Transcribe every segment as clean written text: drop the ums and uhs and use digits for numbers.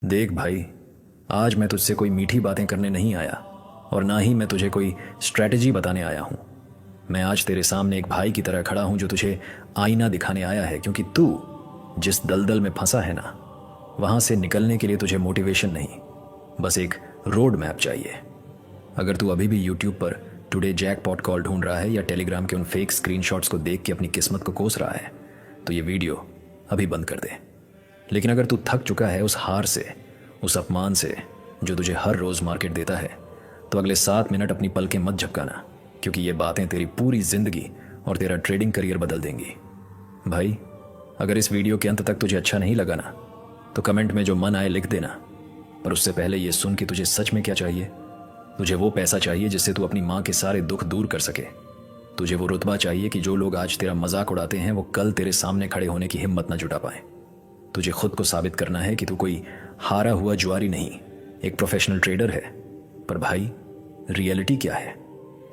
देख भाई, आज मैं तुझसे कोई मीठी बातें करने नहीं आया और ना ही मैं तुझे कोई स्ट्रैटेजी बताने आया हूँ। मैं आज तेरे सामने एक भाई की तरह खड़ा हूँ जो तुझे आईना दिखाने आया है, क्योंकि तू जिस दलदल में फंसा है ना, वहाँ से निकलने के लिए तुझे मोटिवेशन नहीं, बस एक रोड मैप चाहिए। अगर तू अभी भी यूट्यूब पर टुडे जैकपॉट कॉल ढूंढ रहा है या टेलीग्राम के उन फेक स्क्रीनशॉट्स को देख के अपनी किस्मत को कोस रहा है, तो ये वीडियो अभी बंद कर दे। लेकिन अगर तू थक चुका है उस हार से, उस अपमान से जो तुझे हर रोज मार्केट देता है, तो अगले 7 मिनट अपनी पलकें मत झपकाना, क्योंकि ये बातें तेरी पूरी जिंदगी और तेरा ट्रेडिंग करियर बदल देंगी। भाई, अगर इस वीडियो के अंत तक तुझे अच्छा नहीं लगा ना, तो कमेंट में जो मन आए लिख देना। पर उससे पहले ये सुन कि तुझे सच में क्या चाहिए। तुझे वो पैसा चाहिए जिससे तू अपनी माँ के सारे दुख दूर कर सके। तुझे वो रुतबा चाहिए कि जो लोग आज तेरा मजाक उड़ाते हैं वो कल तेरे सामने खड़े होने की हिम्मत ना जुटा पाए। तुझे खुद को साबित करना है कि तू कोई हारा हुआ जुआरी नहीं, एक प्रोफेशनल ट्रेडर है। पर भाई, रियलिटी क्या है?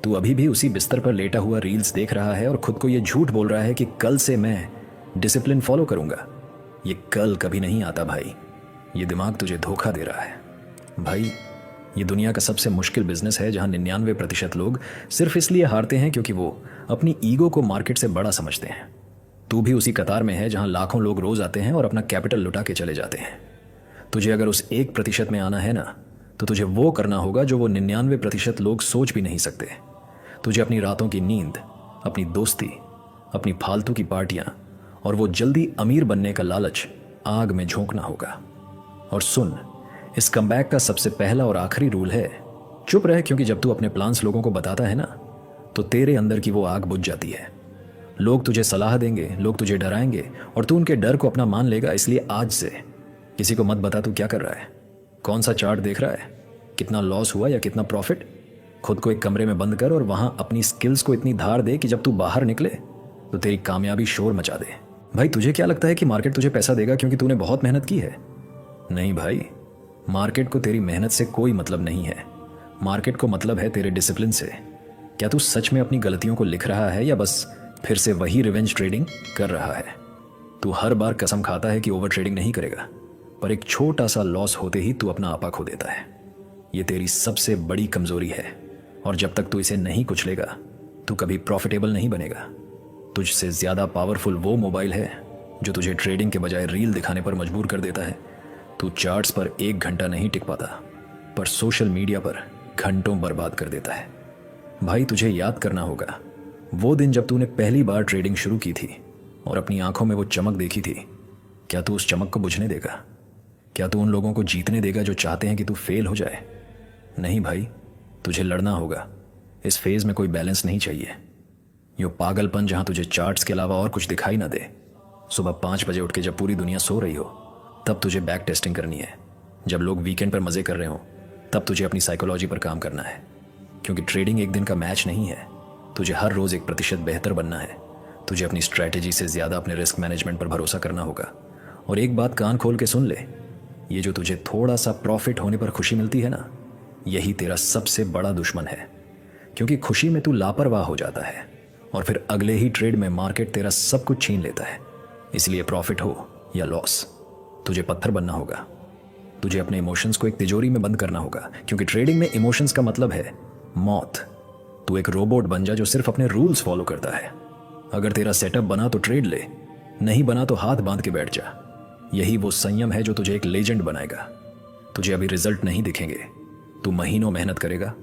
तू अभी भी उसी बिस्तर पर लेटा हुआ रील्स देख रहा है और खुद को ये झूठ बोल रहा है कि कल से मैं डिसिप्लिन फॉलो करूंगा। ये कल कभी नहीं आता भाई। ये दिमाग तुझे धोखा दे रहा है। भाई, ये दुनिया का सबसे मुश्किल बिजनेस है जहां 99% लोग सिर्फ इसलिए हारते हैं क्योंकि वो अपनी ईगो को मार्केट से बड़ा समझते हैं। तू भी उसी कतार में है जहां लाखों लोग रोज आते हैं और अपना कैपिटल लुटा के चले जाते हैं। तुझे अगर उस 1% में आना है ना, तो तुझे वो करना होगा जो वो 99% लोग सोच भी नहीं सकते। तुझे अपनी रातों की नींद, अपनी दोस्ती, अपनी फालतू की पार्टियां और वो जल्दी अमीर बनने का लालच आग में झोंकना होगा। और सुन, इस कमबैक का सबसे पहला और आखिरी रूल है, चुप रह, क्योंकि जब तू अपने प्लान्स लोगों को बताता है ना, तो तेरे अंदर की वो आग बुझ जाती है। लोग तुझे सलाह देंगे, लोग तुझे डराएंगे और तू उनके डर को अपना मान लेगा। इसलिए आज से किसी को मत बता तू क्या कर रहा है, कौन सा चार्ट देख रहा है, कितना लॉस हुआ या कितना प्रॉफिट। खुद को एक कमरे में बंद कर और वहां अपनी स्किल्स को इतनी धार दे कि जब तू बाहर निकले तो तेरी कामयाबी शोर मचा दे। भाई, तुझे क्या लगता है कि मार्केट तुझे पैसा देगा क्योंकि तूने बहुत मेहनत की है? नहीं भाई, मार्केट को तेरी मेहनत से कोई मतलब नहीं है। मार्केट को मतलब है तेरे डिसिप्लिन से। क्या तू सच में अपनी गलतियों को लिख रहा है या बस फिर से वही रिवेंज ट्रेडिंग कर रहा है? तू हर बार कसम खाता है कि ओवर ट्रेडिंग नहीं करेगा, पर एक छोटा सा लॉस होते ही तू अपना आपा खो देता है। ये तेरी सबसे बड़ी कमजोरी है और जब तक तू इसे नहीं कुचलेगा, तू कभी प्रॉफिटेबल नहीं बनेगा। तुझसे ज्यादा पावरफुल वो मोबाइल है जो तुझे ट्रेडिंग के बजाय रील दिखाने पर मजबूर कर देता है। तू चार्ट्स पर 1 घंटा नहीं टिक पाता, पर सोशल मीडिया पर घंटों बर्बाद कर देता है। भाई, तुझे याद करना होगा वो दिन जब तूने पहली बार ट्रेडिंग शुरू की थी और अपनी आंखों में वो चमक देखी थी। क्या तू उस चमक को बुझने देगा? क्या तू उन लोगों को जीतने देगा जो चाहते हैं कि तू फेल हो जाए? नहीं भाई, तुझे लड़ना होगा। इस फेज में कोई बैलेंस नहीं चाहिए। यो पागलपन जहां तुझे चार्ट्स के अलावा और कुछ दिखाई ना दे। सुबह 5 बजे उठ के जब पूरी दुनिया सो रही हो, तब तुझे बैक टेस्टिंग करनी है। जब लोग वीकेंड पर मजे कर रहे हो, तब तुझे अपनी साइकोलॉजी पर काम करना है। क्योंकि ट्रेडिंग एक दिन का मैच नहीं है। तुझे हर रोज 1% बेहतर बनना है। तुझे अपनी स्ट्रैटेजी से ज्यादा अपने रिस्क मैनेजमेंट पर भरोसा करना होगा। और एक बात कान खोल के सुन ले, ये जो तुझे थोड़ा सा प्रॉफिट होने पर खुशी मिलती है ना, यही तेरा सबसे बड़ा दुश्मन है। क्योंकि खुशी में तू लापरवाह हो जाता है और फिर अगले ही ट्रेड में मार्केट तेरा सब कुछ छीन लेता है। इसलिए प्रॉफिट हो या लॉस, तुझे पत्थर बनना होगा। तुझे अपने इमोशंस को एक तिजोरी में बंद करना होगा, क्योंकि ट्रेडिंग में इमोशंस का मतलब है मौत। तू एक रोबोट बन जा जो सिर्फ अपने रूल्स फॉलो करता है। अगर तेरा सेटअप बना तो ट्रेड ले, नहीं बना तो हाथ बांध के बैठ जा। यही वो संयम है जो तुझे एक लेजेंड बनाएगा। तुझे अभी रिजल्ट नहीं दिखेंगे, तू महीनों मेहनत करेगा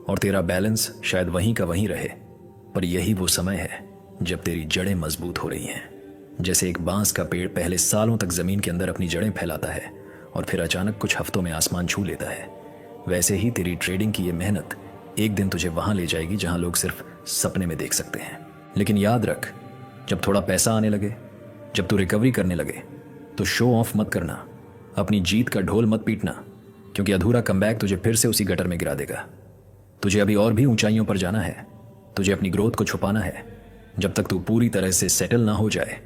और तेरा बैलेंस शायद वहीं का वहीं रहे, पर यही वो समय है जब तेरी जड़ें मजबूत हो रही हैं। जैसे एक बांस का पेड़ पहले सालों तक जमीन के अंदर अपनी जड़ें फैलाता है और फिर अचानक कुछ हफ्तों में आसमान छू लेता है, वैसे ही तेरी ट्रेडिंग की ये मेहनत एक दिन तुझे वहां ले जाएगी जहां लोग सिर्फ सपने में देख सकते हैं। लेकिन याद रख, जब थोड़ा पैसा आने लगे, जब तू रिकवरी करने लगे, तो शो ऑफ मत करना, अपनी जीत का ढोल मत पीटना, क्योंकि अधूरा कमबैक तुझे फिर से उसी गटर में गिरा देगा। तुझे अभी और भी ऊंचाइयों पर जाना है। तुझे अपनी ग्रोथ को छुपाना है। जब तक तू पूरी तरह से सेटल ना हो जाए,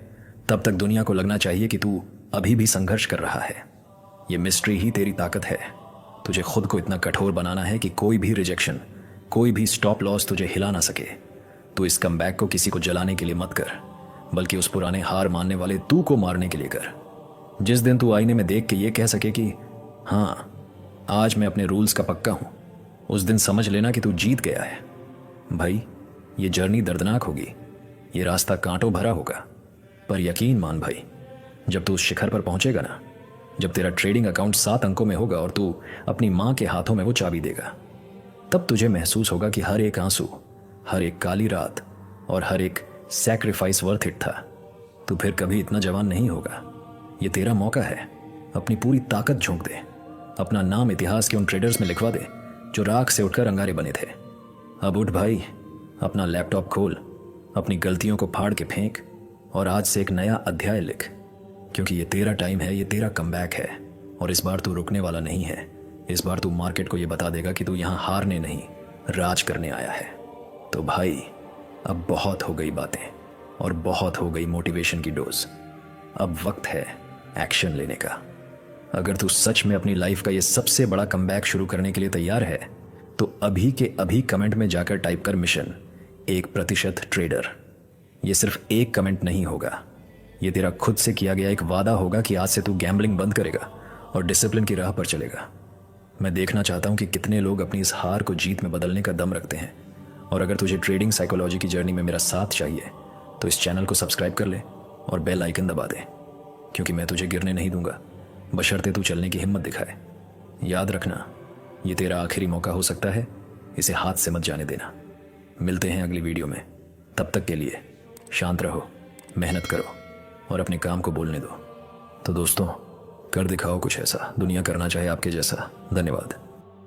तब तक दुनिया को लगना चाहिए कि तू अभी भी संघर्ष कर रहा है। ये मिस्ट्री ही तेरी ताकत है। तुझे खुद को इतना कठोर बनाना है कि कोई भी रिजेक्शन, कोई भी स्टॉप लॉस तुझे हिला ना सके। तू इस कमबैक को किसी को जलाने के लिए मत कर, बल्कि उस पुराने हार मानने वाले तू को मारने के लिए कर। जिस दिन तू आईने में देख के ये कह सके कि हाँ, आज मैं अपने रूल्स का पक्का हूँ। उस दिन समझ लेना कि तू जीत गया है। भाई, ये जर्नी दर्दनाक होगी, ये रास्ता कांटों भरा होगा, पर यकीन मान भाई, जब तू उस शिखर पर पहुंचेगा ना, जब तेरा ट्रेडिंग अकाउंट 7 अंकों में होगा और तू अपनी माँ के हाथों में वो चाबी देगा, तब तुझे महसूस होगा कि हर एक आंसू, हर एक काली रात और हर एक सैक्रिफाइस वर्थ इट था। तू फिर कभी इतना जवान नहीं होगा। ये तेरा मौका है। अपनी पूरी ताकत झोंक दे। अपना नाम इतिहास के उन ट्रेडर्स में लिखवा दे जो राख से उठकर अंगारे बने थे। अब उठ भाई, अपना लैपटॉप खोल, अपनी गलतियों को फाड़ के फेंक और आज से एक नया अध्याय लिख, क्योंकि ये तेरा टाइम है, ये तेरा कमबैक है। और इस बार तू रुकने वाला नहीं है। इस बार तू मार्केट को ये बता देगा कि तू यहाँ हारने नहीं, राज करने आया है। तो भाई, अब बहुत हो गई बातें और बहुत हो गई मोटिवेशन की डोज। अब वक्त है एक्शन लेने का। अगर तू सच में अपनी लाइफ का ये सबसे बड़ा कमबैक शुरू करने के लिए तैयार है, तो अभी के अभी कमेंट में जाकर टाइप कर मिशन 1% ट्रेडर। ये सिर्फ एक कमेंट नहीं होगा, ये तेरा खुद से किया गया एक वादा होगा कि आज से तू गैम्बलिंग बंद करेगा और डिसिप्लिन की राह पर चलेगा। मैं देखना चाहता हूँ कि कितने लोग अपनी इस हार को जीत में बदलने का दम रखते हैं। और अगर तुझे ट्रेडिंग साइकोलॉजी की जर्नी में मेरा साथ चाहिए, तो इस चैनल को सब्सक्राइब कर ले और बेल आइकन दबा दे, क्योंकि मैं तुझे गिरने नहीं दूंगा, बशर्ते तू चलने की हिम्मत दिखाए। याद रखना, ये तेरा आखिरी मौका हो सकता है, इसे हाथ से मत जाने देना। मिलते हैं अगली वीडियो में। तब तक के लिए शांत रहो, मेहनत करो और अपने काम को बोलने दो। तो दोस्तों, कर दिखाओ कुछ ऐसा दुनिया करना चाहे आपके जैसा। धन्यवाद।